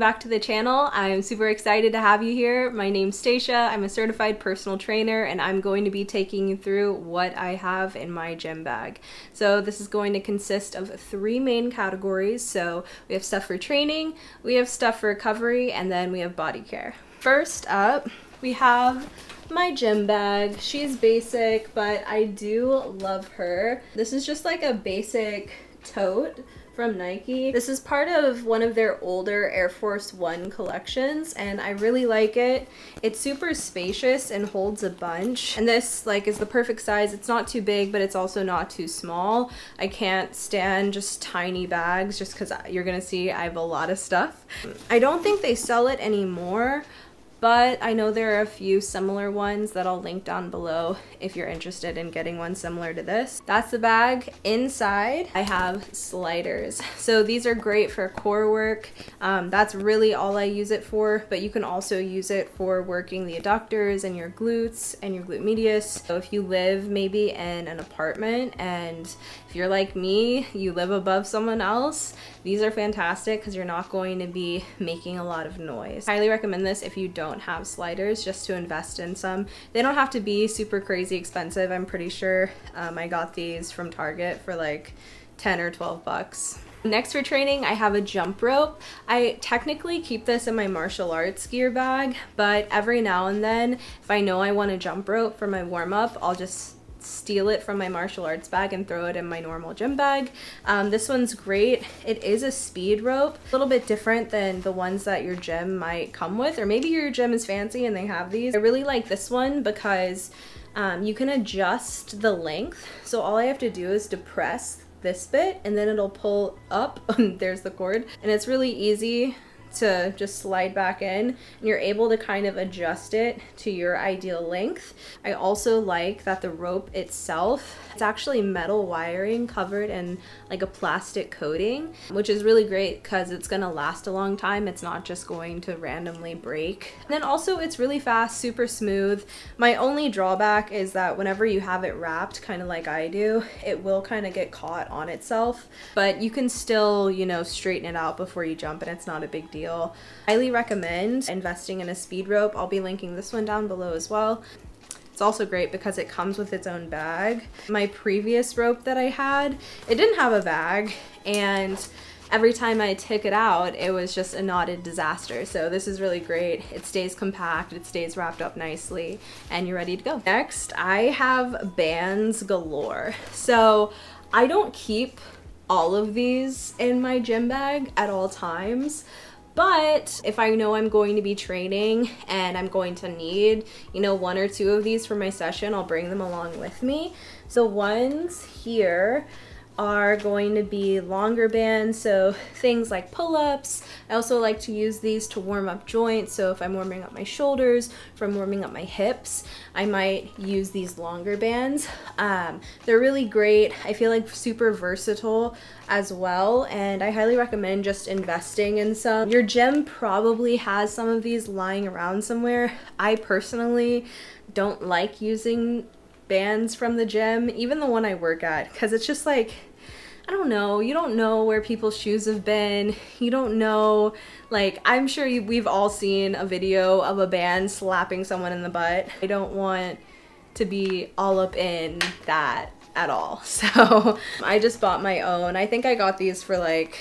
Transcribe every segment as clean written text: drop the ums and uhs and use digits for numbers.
back to the channel. I'm super excited to have you here. My name's Stacia. I'm a certified personal trainer and I'm going to be taking you through what I have in my gym bag. So this is going to consist of 3 main categories. So we have stuff for training, we have stuff for recovery, and then we have body care. First up, we have my gym bag. She's basic, but I do love her. This is just like a basic tote from Nike. This is part of one of their older Air Force One collections and I really like it. It's super spacious and holds a bunch. And this is the perfect size. It's not too big, but it's also not too small. I can't stand just tiny bags just because you're gonna see I have a lot of stuff. I don't think they sell it anymore, but I know there are a few similar ones that I'll link down below if you're interested in getting one similar to this. That's the bag. Inside, I have sliders. So these are great for core work. That's really all I use it for, but you can also use it for working the adductors and your glutes and your glute medius. So if you live maybe in an apartment and if you're like me, you live above someone else, these are fantastic because you're not going to be making a lot of noise. Highly recommend this if you don't have sliders, just to invest in some. They don't have to be super crazy expensive. I'm pretty sure I got these from Target for like 10 or 12 bucks. Next for training, I have a jump rope. I technically keep this in my martial arts gear bag, but every now and then, if I know I want a jump rope for my warm-up, I'll just steal it from my martial arts bag and throw it in my normal gym bag. This one's great. It is a speed rope, a little bit different than the ones that your gym might come with, or maybe your gym is fancy and they have these. I really like this one because you can adjust the length. So all I have to do is depress this bit and then it'll pull up. There's the cord, and it's really easy to just slide back in and you're able to kind of adjust it to your ideal length. I also like that the rope itself, it's actually metal wiring covered in like a plastic coating, which is really great because it's gonna last a long time. It's not just going to randomly break. And then also it's really fast, super smooth. My only drawback is that whenever you have it wrapped, kind of like I do, it will kind of get caught on itself, but you can still, you know, straighten it out before you jump and it's not a big deal. Highly recommend investing in a speed rope. I'll be linking this one down below as well. It's also great because it comes with its own bag. My previous rope that I had, it didn't have a bag, and every time I took it out, it was just a knotted disaster. So this is really great. It stays compact, it stays wrapped up nicely, and you're ready to go. Next, I have bands galore. So I don't keep all of these in my gym bag at all times, but if I know I'm going to be training and I'm going to need, you know, 1 or 2 of these for my session, I'll bring them along with me. So ones here are going to be longer bands, so things like pull-ups. I also like to use these to warm up joints, so if I'm warming up my shoulders, if I'm warming up my hips, I might use these longer bands. They're really great. I feel like super versatile as well, and I highly recommend just investing in some. Your gym probably has some of these lying around somewhere. I personally don't like using bands from the gym, even the one I work at, because it's just like, I don't know, you don't know where people's shoes have been, you don't know, like, I'm sure we've all seen a video of a band slapping someone in the butt. I don't want to be all up in that at all, so I just bought my own. I think I got these for like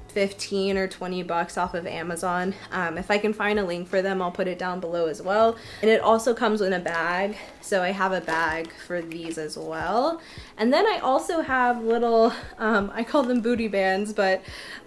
15 or 20 bucks off of Amazon. If I can find a link for them, I'll put it down below as well. And it also comes in a bag, so I have a bag for these as well. And then I also have little, I call them booty bands, but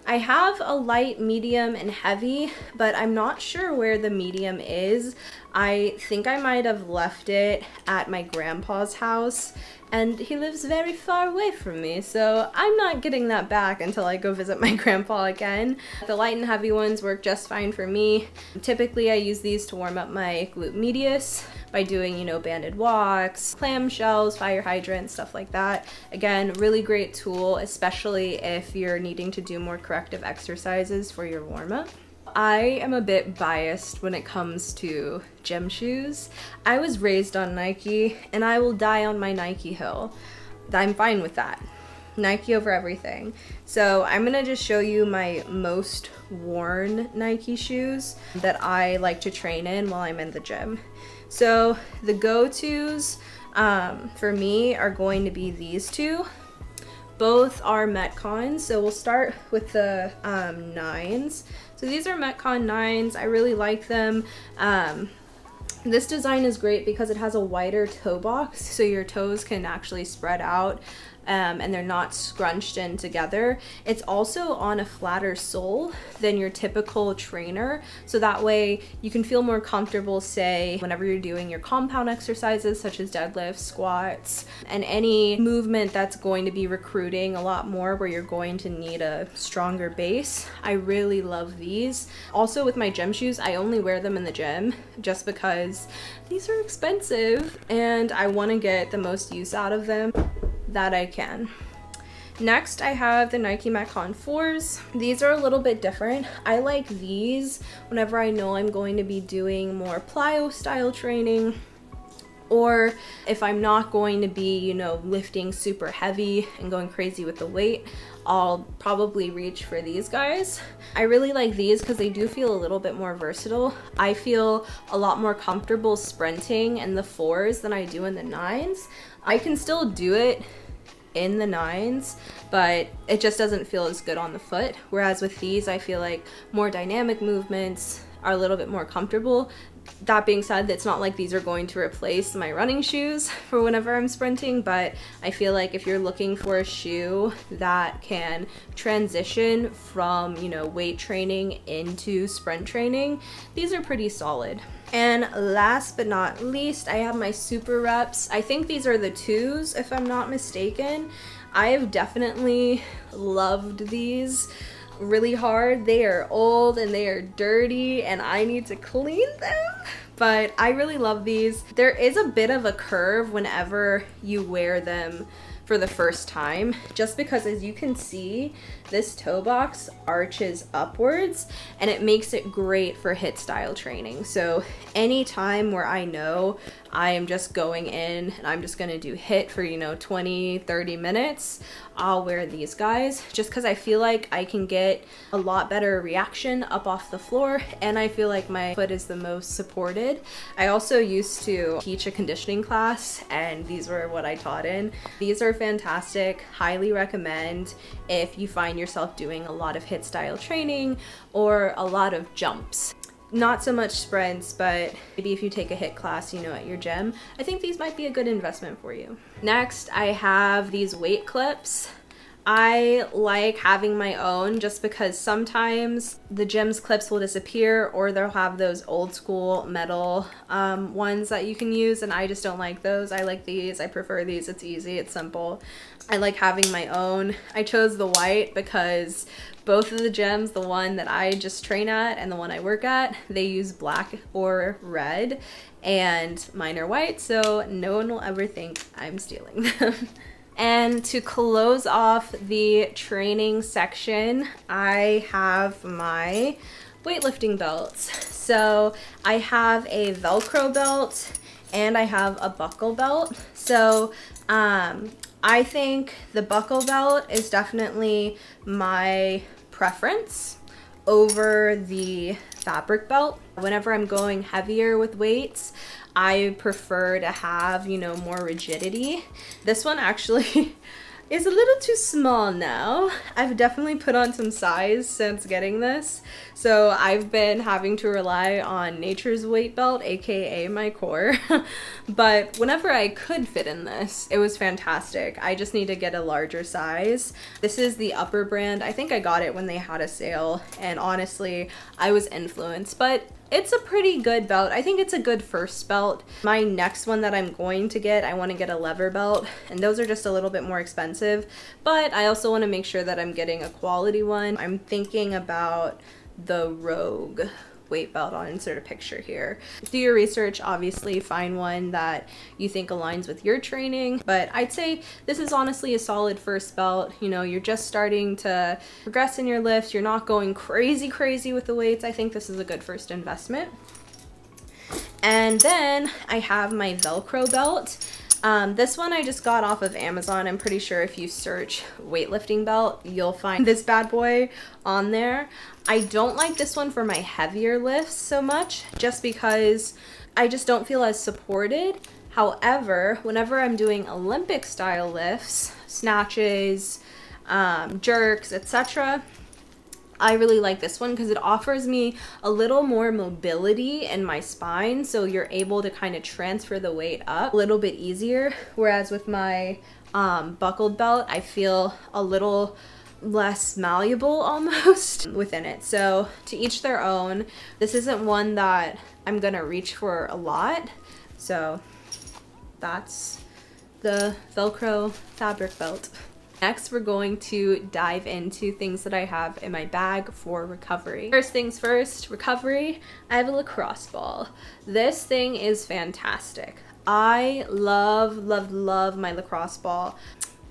I have a light, medium, and heavy, but I'm not sure where the medium is. I think I might have left it at my grandpa's house, and he lives very far away from me, so I'm not getting that back until I go visit my grandpa again. The light and heavy ones work just fine for me. Typically I use these to warm up my glute medius by doing, you know, banded walks, clamshells, fire hydrants, stuff like that. Again, really great tool, especially if you're needing to do more corrective exercises for your warm-up. I am a bit biased when it comes to gym shoes. I was raised on Nike and I will die on my Nike hill. I'm fine with that. Nike over everything. So I'm gonna just show you my most worn Nike shoes that I like to train in while I'm in the gym. So the go-tos for me are going to be these two. Both are Metcons, so we'll start with the 9s. So these are Metcon 9s. I really like them. This design is great because it has a wider toe box, so your toes can actually spread out and they're not scrunched in together. It's also on a flatter sole than your typical trainer, so that way you can feel more comfortable, say, whenever you're doing your compound exercises such as deadlifts, squats, and any movement that's going to be recruiting a lot more where you're going to need a stronger base. I really love these. Also with my gym shoes, I only wear them in the gym just because these are expensive and I want to get the most use out of them that I can. Next, I have the Nike Metcon 4s. These are a little bit different. I like these whenever I know I'm going to be doing more plyo style training, or if I'm not going to be, you know, lifting super heavy and going crazy with the weight, I'll probably reach for these guys. I really like these because they do feel a little bit more versatile. I feel a lot more comfortable sprinting in the 4s than I do in the 9s. I can still do it in the 9s, but it just doesn't feel as good on the foot. Whereas with these, I feel like more dynamic movements are a little bit more comfortable. That being said, it's not like these are going to replace my running shoes for whenever I'm sprinting, but I feel like if you're looking for a shoe that can transition from, you know, weight training into sprint training, these are pretty solid. And last but not least, I have my Super Reps. I think these are the 2s, if I'm not mistaken. I have definitely loved these really hard. They are old and they are dirty and I need to clean them, but I really love these. There is a bit of a curve whenever you wear them for the first time, just because as you can see, this toe box arches upwards and it makes it great for HIIT style training. So anytime where I know I am just going in and I'm just gonna do HIIT for, you know, 20-30 minutes, I'll wear these guys just because I feel like I can get a lot better reaction up off the floor and I feel like my foot is the most supported. I also used to teach a conditioning class and these were what I taught in. These are fantastic, highly recommend if you find yourself doing a lot of HIIT style training or a lot of jumps. Not so much sprints, but maybe if you take a HIIT class, you know, at your gym, I think these might be a good investment for you. Next, I have these weight clips. I like having my own just because sometimes the gym's clips will disappear or they'll have those old school metal ones that you can use, and I just don't like those. I like these. I prefer these. It's easy. It's simple. I like having my own. I chose the white because both of the gyms, the one that I just train at and the one I work at, they use black or red, and mine are white, so no one will ever think I'm stealing them. And to close off the training section, I have my weightlifting belts. So I have a Velcro belt and I have a buckle belt. So I think the buckle belt is definitely my preference over the fabric belt. Whenever I'm going heavier with weights, I prefer to have, you know, more rigidity. This one actually is a little too small now. I've definitely put on some size since getting this. So I've been having to rely on Nature's weight belt, aka my core. But whenever I could fit in this, it was fantastic. I just need to get a larger size. This is the Upper brand. I think I got it when they had a sale, and honestly, I was influenced, but it's a pretty good belt. I think it's a good first belt. My next one that I'm going to get, I want to get a lever belt, and those are just a little bit more expensive, but I also want to make sure that I'm getting a quality one. I'm thinking about the Rogue weight belt. I'll insert a picture here. Do your research, obviously find one that you think aligns with your training, but I'd say this is honestly a solid first belt. You know, you're just starting to progress in your lifts, you're not going crazy with the weights. I think this is a good first investment. And then I have my Velcro belt. This one I just got off of Amazon. I'm pretty sure if you search weightlifting belt, you'll find this bad boy on there. I don't like this one for my heavier lifts so much, just because I just don't feel as supported. However, whenever I'm doing Olympic style lifts, snatches, jerks, etc., I really like this one because it offers me a little more mobility in my spine, so you're able to kind of transfer the weight up a little bit easier, whereas with my buckled belt, I feel a little less malleable almost within it. So to each their own. This isn't one that I'm gonna reach for a lot, so that's the Velcro fabric belt. Next, we're going to dive into things that I have in my bag for recovery. First things first, recovery. I have a lacrosse ball. This thing is fantastic. I love my lacrosse ball.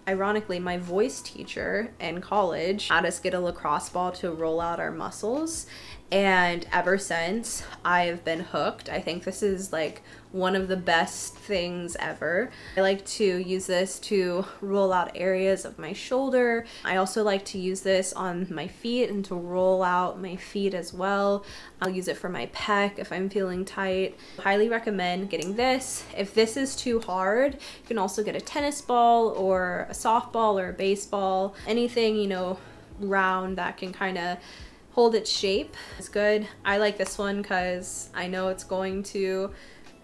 Ironically, my voice teacher in college had us get a lacrosse ball to roll out our muscles, and ever since I've been hooked. I think this is like one of the best things ever. I like to use this to roll out areas of my shoulder. I also like to use this on my feet and to roll out my feet as well. I'll use it for my pec if I'm feeling tight. Highly recommend getting this. If this is too hard, you can also get a tennis ball or a softball or a baseball, anything, you know, round that can kind of hold its shape. It's good. I like this one because I know it's going to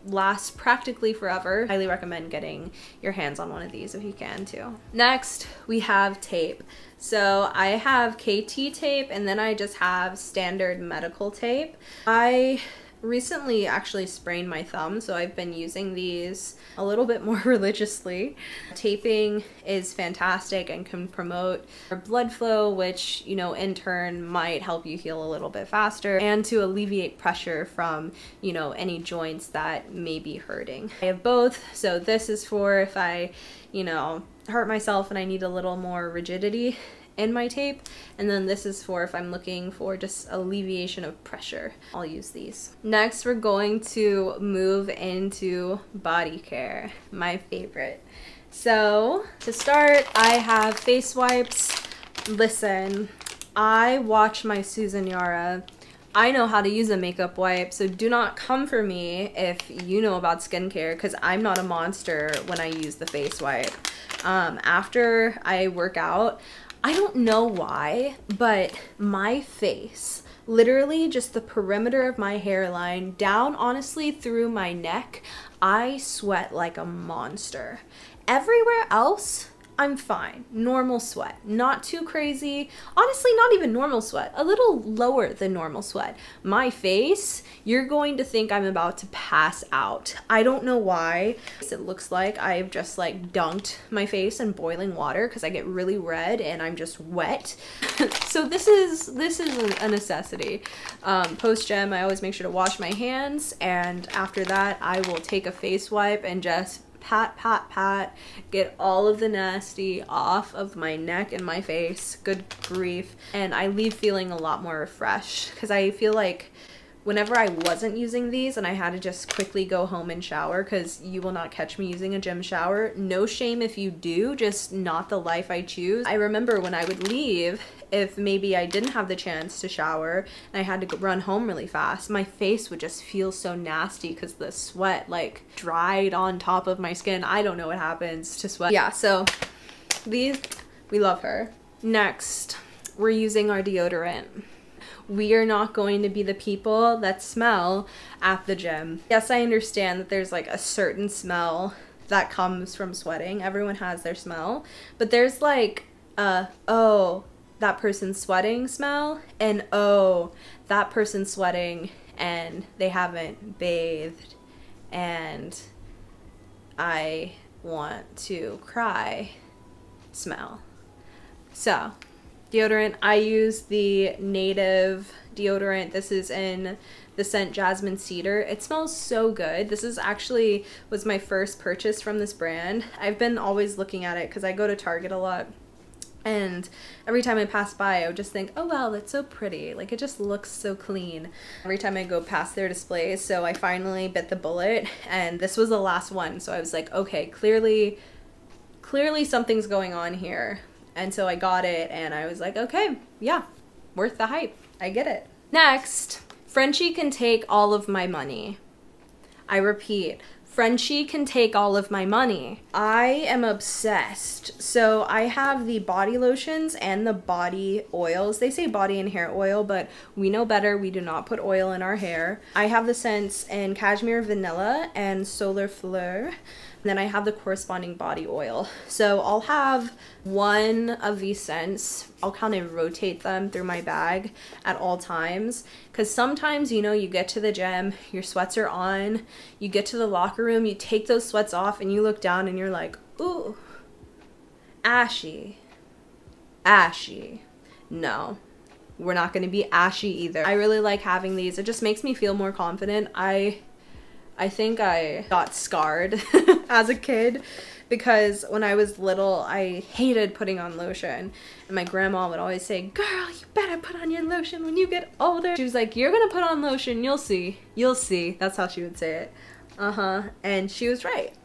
last practically forever. Highly recommend getting your hands on one of these if you can too. Next, we have tape. So I have KT tape, and then I just have standard medical tape. I recently actually sprained my thumb, so I've been using these a little bit more religiously. Taping is fantastic and can promote blood flow, which, you know, in turn might help you heal a little bit faster and to alleviate pressure from, you know, any joints that may be hurting. I have both, so this is for if I, you know, hurt myself and I need a little more rigidity in my tape, and then this is for if I'm looking for just alleviation of pressure. I'll use these. Next, we're going to move into body care, my favorite. So to start, I have face wipes. Listen, I watch my Susan Yara. I know how to use a makeup wipe, so do not come for me if you know about skincare, because I'm not a monster when I use the face wipe. After I work out, I don't know why, but my face, literally just the perimeter of my hairline down honestly through my neck, I sweat like a monster. Everywhere else, I'm fine. Normal sweat. Not too crazy. Honestly, not even normal sweat. A little lower than normal sweat. My face, you're going to think I'm about to pass out. I don't know why. It looks like I've just like dunked my face in boiling water because I get really red and I'm just wet. So this is a necessity. Post-gym, I always make sure to wash my hands, and after that, I will take a face wipe and just pat, pat, pat, get all of the nasty off of my neck and my face. Good grief. And I leave feeling a lot more refreshed, because I feel like whenever I wasn't using these and I had to just quickly go home and shower, because you will not catch me using a gym shower. No shame if you do, just not the life I choose. I remember when I would leave, if maybe I didn't have the chance to shower and I had to run home really fast, my face would just feel so nasty because the sweat like dried on top of my skin. I don't know what happens to sweat. Yeah, so these, we love her. Next, we're using our deodorant. We are not going to be the people that smell at the gym. Yes, I understand that there's like a certain smell that comes from sweating. Everyone has their smell, but there's like oh, that person's sweating smell, and oh, that person's sweating and they haven't bathed and I want to cry smell. So deodorant, I use the Native deodorant. This is in the scent Jasmine Cedar. It smells so good. This is actually was my first purchase from this brand. I've been always looking at it because I go to Target a lot, And every time I pass by, I would just think, oh wow, that's so pretty. Like, it just looks so clean every time I go past their displays. So I finally bit the bullet, and this was the last one. So I was like, okay, clearly something's going on here. And so I got it, and I was like, okay, yeah, worth the hype. I get it. Next, Frenchie can take all of my money. I repeat, Frenchie can take all of my money. I am obsessed. So I have the body lotions and the body oils. They say body and hair oil, but we know better. We do not put oil in our hair. I have the scents in Cashmere Vanilla and Solar Fleur. And then I have the corresponding body oil. So I'll have one of these scents. I'll kind of rotate them through my bag at all times. Because sometimes, you know, you get to the gym, your sweats are on, you get to the locker room, you take those sweats off, and you look down and you're like, ooh, ashy. Ashy. No. We're not going to be ashy either. I really like having these. It just makes me feel more confident. I think I got scarred as a kid because when I was little, I hated putting on lotion. And my grandma would always say, girl, you better put on your lotion when you get older. She was like, you're gonna put on lotion, you'll see. You'll see. That's how she would say it. And she was right.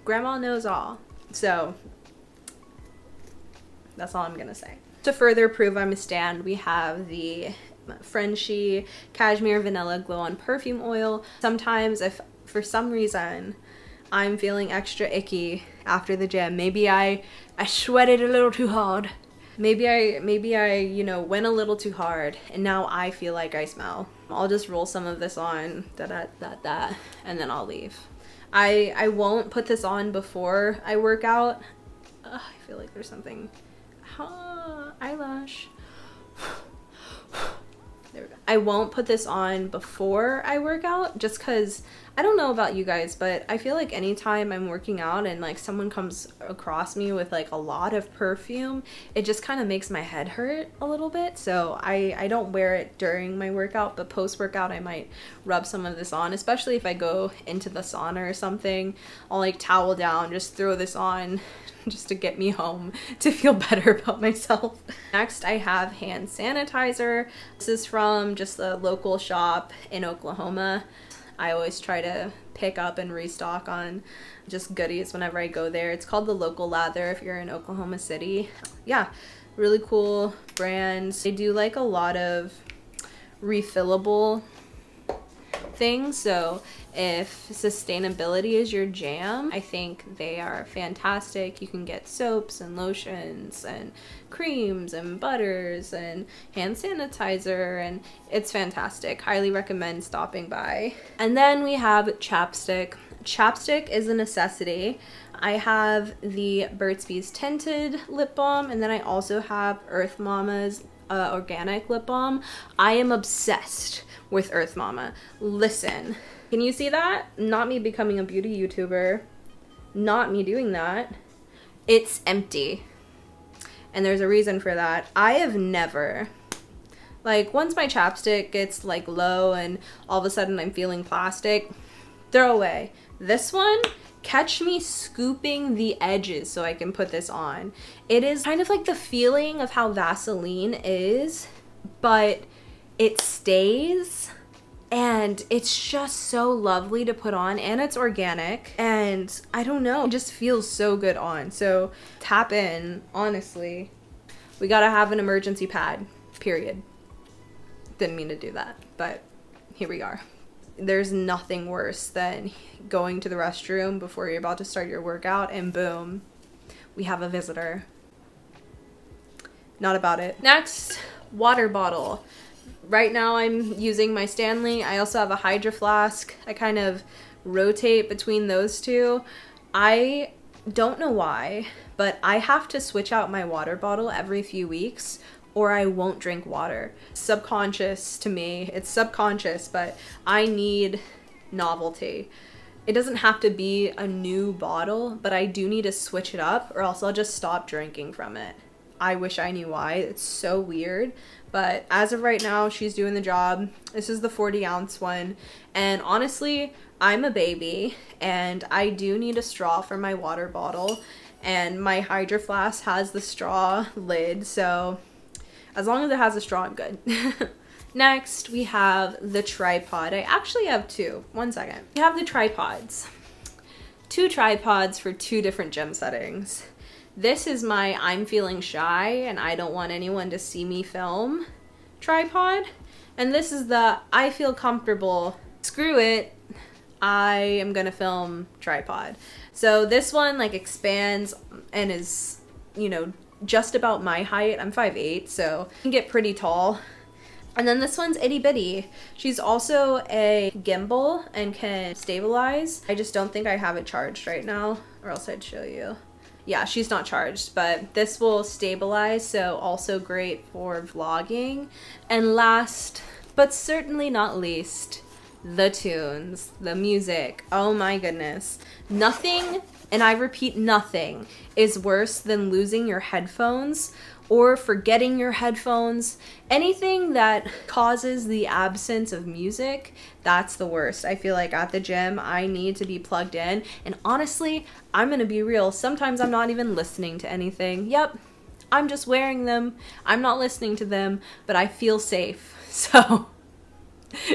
Grandma knows all. So that's all I'm gonna say. To further prove I'm a stan, we have the Frenchie Cashmere Vanilla Glow On Perfume Oil. Sometimes if for some reason I'm feeling extra icky after the gym, maybe I sweated a little too hard. Maybe I, you know, went a little too hard and now I feel like I smell. I'll just roll some of this on, and then I'll leave. I won't put this on before I work out. Ugh, I feel like there's something. Eyelash. There we go. I won't put this on before I work out just because I don't know about you guys, but I feel like anytime I'm working out and like someone comes across me with like a lot of perfume, it just kind of makes my head hurt a little bit. So I don't wear it during my workout, but post-workout I might rub some of this on, especially if I go into the sauna or something. I'll like towel down, just throw this on just to get me home to feel better about myself. Next, I have hand sanitizer. This is from just a local shop in Oklahoma. I always try to pick up and restock on just goodies whenever I go there. It's called the Local Lather if you're in Oklahoma City. Yeah, really cool brands. They do like a lot of refillable things, so if sustainability is your jam, I think they are fantastic. You can get soaps and lotions and creams and butters and hand sanitizer, and it's fantastic. Highly recommend stopping by. And then we have chapstick. Chapstick is a necessity. I have the Burt's Bees Tinted Lip Balm, and then I also have Earth Mama's organic lip balm. I am obsessed with Earth Mama. Listen, can you see that? Not me becoming a beauty YouTuber, not me doing that. It's empty, and there's a reason for that. I have never, like, once my chapstick gets like low and all of a sudden I'm feeling plastic, throw away. This one, catch me scooping the edges so I can put this on. It is kind of like the feeling of how Vaseline is, but it stays, and it's just so lovely to put on, and it's organic, and I don't know, it just feels so good on. So tap in, honestly. We gotta have an emergency pad, period. Didn't mean to do that, but here we are. There's nothing worse than going to the restroom before you're about to start your workout and boom, we have a visitor. Not about it. Next, water bottle. Right now I'm using my Stanley. I also have a Hydro Flask. I kind of rotate between those two. I don't know why, but I have to switch out my water bottle every few weeks or I won't drink water. Subconscious to me. It's subconscious, but I need novelty. It doesn't have to be a new bottle, but I do need to switch it up or else I'll just stop drinking from it. I wish I knew why. It's so weird. But as of right now, she's doing the job. This is the 40-ounce one. And honestly, I'm a baby and I do need a straw for my water bottle. and my Hydro Flask has the straw lid, so as long as it has a straw, I'm good. Next, we have the tripod. I actually have two. One second. We have the tripods. Two tripods for two different gym settings. This is my I'm feeling shy and I don't want anyone to see me film tripod. And this is the I feel comfortable, screw it, I am gonna film tripod. So this one like expands and is, you know, just about my height. I'm 5'8", so I can get pretty tall. And then this one's itty bitty. She's also a gimbal and can stabilize. I just don't think I have it charged right now, or else I'd show you. Yeah, she's not charged, but this will stabilize, so also great for vlogging. And last, but certainly not least, the tunes, the music. Oh my goodness. Nothing, and I repeat nothing, is worse than losing your headphones or forgetting your headphones. Anything that causes the absence of music, that's the worst. I feel like at the gym, I need to be plugged in. And honestly, I'm gonna be real, sometimes I'm not even listening to anything. Yep, I'm just wearing them. I'm not listening to them, but I feel safe. So,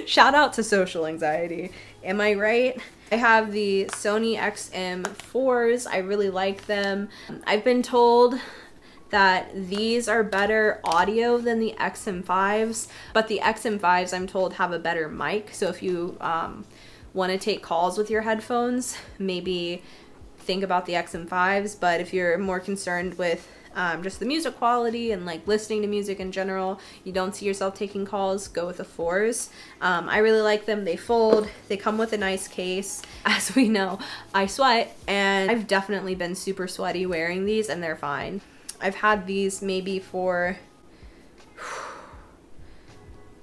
shout out to social anxiety. Am I right? I have the Sony XM4s. I really like them. I've been told that these are better audio than the XM5s, but the XM5s I'm told have a better mic, so if you want to take calls with your headphones, maybe think about the XM5s, but if you're more concerned with just the music quality and like listening to music in general, you don't see yourself taking calls, go with the 4s. I really like them. They fold, they come with a nice case. As we know, I sweat, and I've definitely been super sweaty wearing these, and they're fine. I've had these maybe for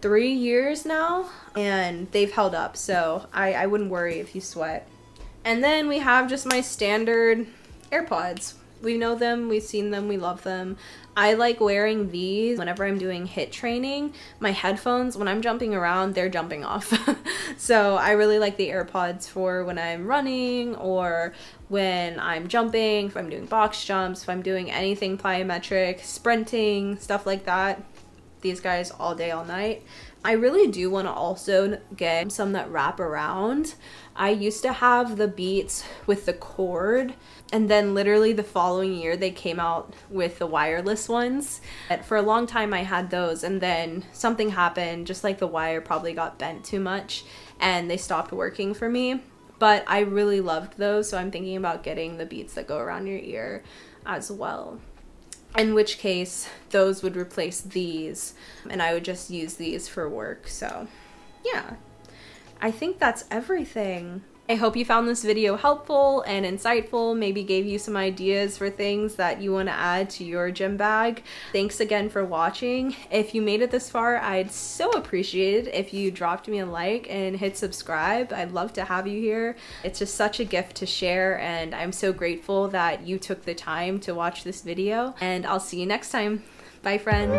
3 years now, and they've held up, so I wouldn't worry if you sweat. And then we have just my standard AirPods. We know them, we've seen them, we love them. I like wearing these whenever I'm doing HIIT training. My headphones, when I'm jumping around, they're jumping off. So I really like the AirPods for when I'm running or when I'm jumping, if I'm doing box jumps, if I'm doing anything plyometric, sprinting, stuff like that. These guys all day, all night. I really do want to also get some that wrap around. I used to have the Beats with the cord, and then literally the following year they came out with the wireless ones. But for a long time I had those, and then something happened, just like the wire probably got bent too much and they stopped working for me. But I really loved those, so I'm thinking about getting the Beats that go around your ear as well. In which case, those would replace these, and I would just use these for work. So, yeah, I think that's everything. I hope you found this video helpful and insightful, maybe gave you some ideas for things that you want to add to your gym bag. Thanks again for watching. If you made it this far, I'd so appreciate it if you dropped me a like and hit subscribe. I'd love to have you here. It's just such a gift to share, and I'm so grateful that you took the time to watch this video, and I'll see you next time. Bye, friend.